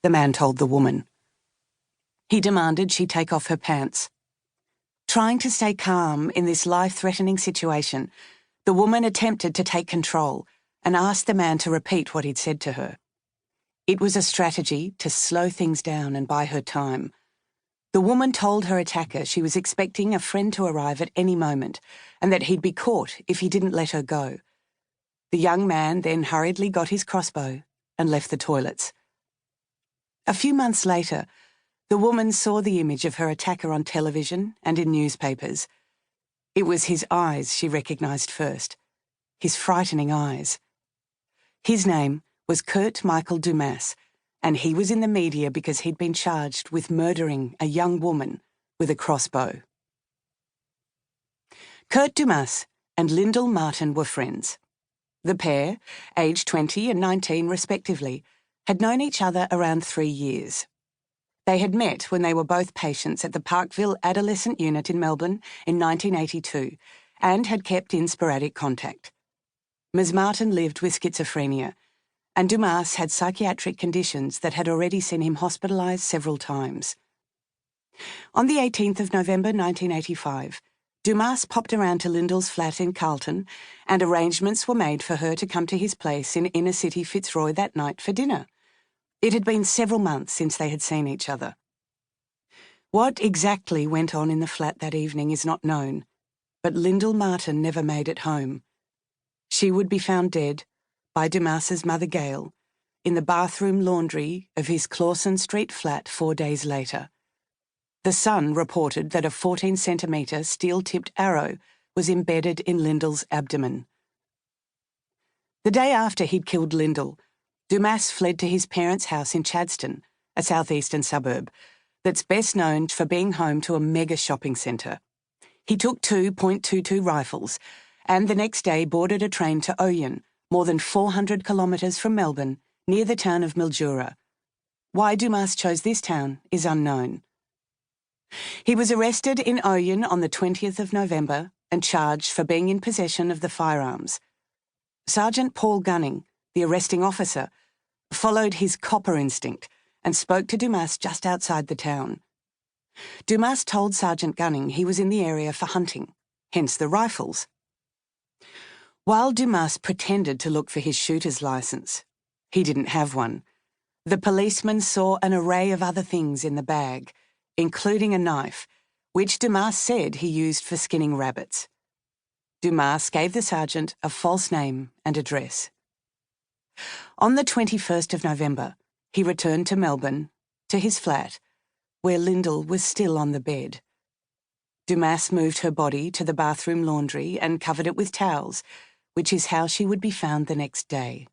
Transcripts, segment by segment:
the man told the woman. He demanded she take off her pants. Trying to stay calm in this life-threatening situation, the woman attempted to take control and asked the man to repeat what he'd said to her. It was a strategy to slow things down and buy her time. The woman told her attacker she was expecting a friend to arrive at any moment and that he'd be caught if he didn't let her go. The young man then hurriedly got his crossbow and left the toilets. A few months later, the woman saw the image of her attacker on television and in newspapers. It was his eyes she recognised first, his frightening eyes. His name was Kurt Michael Dumas, and he was in the media because he'd been charged with murdering a young woman with a crossbow. Kurt Dumas and Lyndall Martin were friends. The pair, aged 20 and 19 respectively, had known each other around 3 years. They had met when they were both patients at the Parkville Adolescent Unit in Melbourne in 1982 and had kept in sporadic contact. Ms. Martin lived with schizophrenia, and Dumas had psychiatric conditions that had already seen him hospitalised several times. On the 18th of November 1985, Dumas popped around to Lyndall's flat in Carlton, and arrangements were made for her to come to his place in inner-city Fitzroy that night for dinner. It had been several months since they had seen each other. What exactly went on in the flat that evening is not known, but Lyndall Martin never made it home. She would be found dead by Dumas's mother Gail in the bathroom laundry of his Clawson Street flat 4 days later. The Sun reported that a 14-centimetre steel-tipped arrow was embedded in Lyndall's abdomen. The day after he'd killed Lyndall, Dumas fled to his parents' house in Chadstone, a southeastern suburb, that's best known for being home to a mega shopping centre. He took 2 .22 rifles and the next day boarded a train to Oyen, more than 400 kilometres from Melbourne, near the town of Mildura. Why Dumas chose this town is unknown. He was arrested in Oyen on the 20th of November and charged for being in possession of the firearms. Sergeant Paul Gunning, the arresting officer, followed his copper instinct and spoke to Dumas just outside the town. Dumas told Sergeant Gunning he was in the area for hunting, hence the rifles. While Dumas pretended to look for his shooter's licence, he didn't have one. The policeman saw an array of other things in the bag, including a knife, which Dumas said he used for skinning rabbits. Dumas gave the sergeant a false name and address. On the 21st of November, he returned to Melbourne, to his flat, where Lyndall was still on the bed. Dumas moved her body to the bathroom laundry and covered it with towels, which is how she would be found the next day.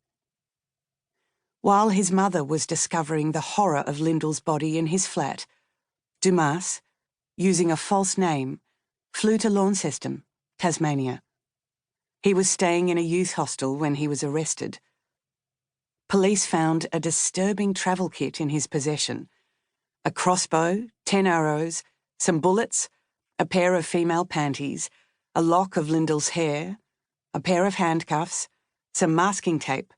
While his mother was discovering the horror of Lyndall's body in his flat, Dumas, using a false name, flew to Launceston, Tasmania. He was staying in a youth hostel when he was arrested. Police found a disturbing travel kit in his possession: a crossbow, 10 arrows, some bullets, a pair of female panties, a lock of Lyndall's hair, a pair of handcuffs, some masking tape,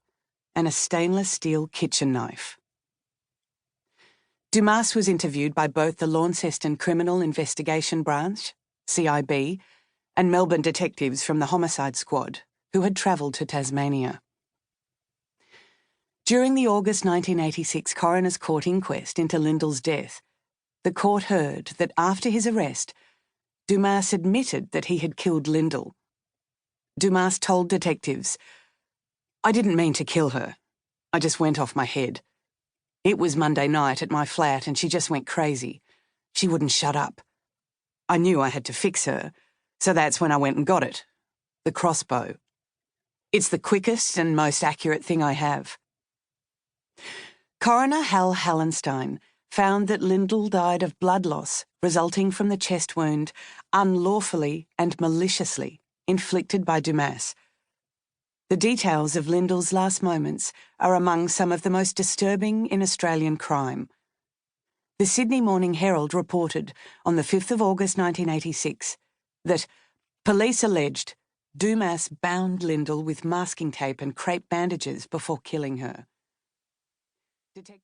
and a stainless steel kitchen knife. Dumas was interviewed by both the Launceston Criminal Investigation Branch, CIB, and Melbourne detectives from the Homicide Squad, who had travelled to Tasmania. During the August 1986 coroner's court inquest into Lyndall's death, the court heard that after his arrest, Dumas admitted that he had killed Lyndall. Dumas told detectives, "I didn't mean to kill her. I just went off my head. It was Monday night at my flat and she just went crazy. She wouldn't shut up. I knew I had to fix her, so that's when I went and got it. The crossbow. It's the quickest and most accurate thing I have." Coroner Hal Hallenstein found that Lyndall died of blood loss resulting from the chest wound unlawfully and maliciously inflicted by Dumas. The details of Lyndall's last moments are among some of the most disturbing in Australian crime. The Sydney Morning Herald reported on the 5th of August 1986 that police alleged Dumas bound Lyndall with masking tape and crepe bandages before killing her.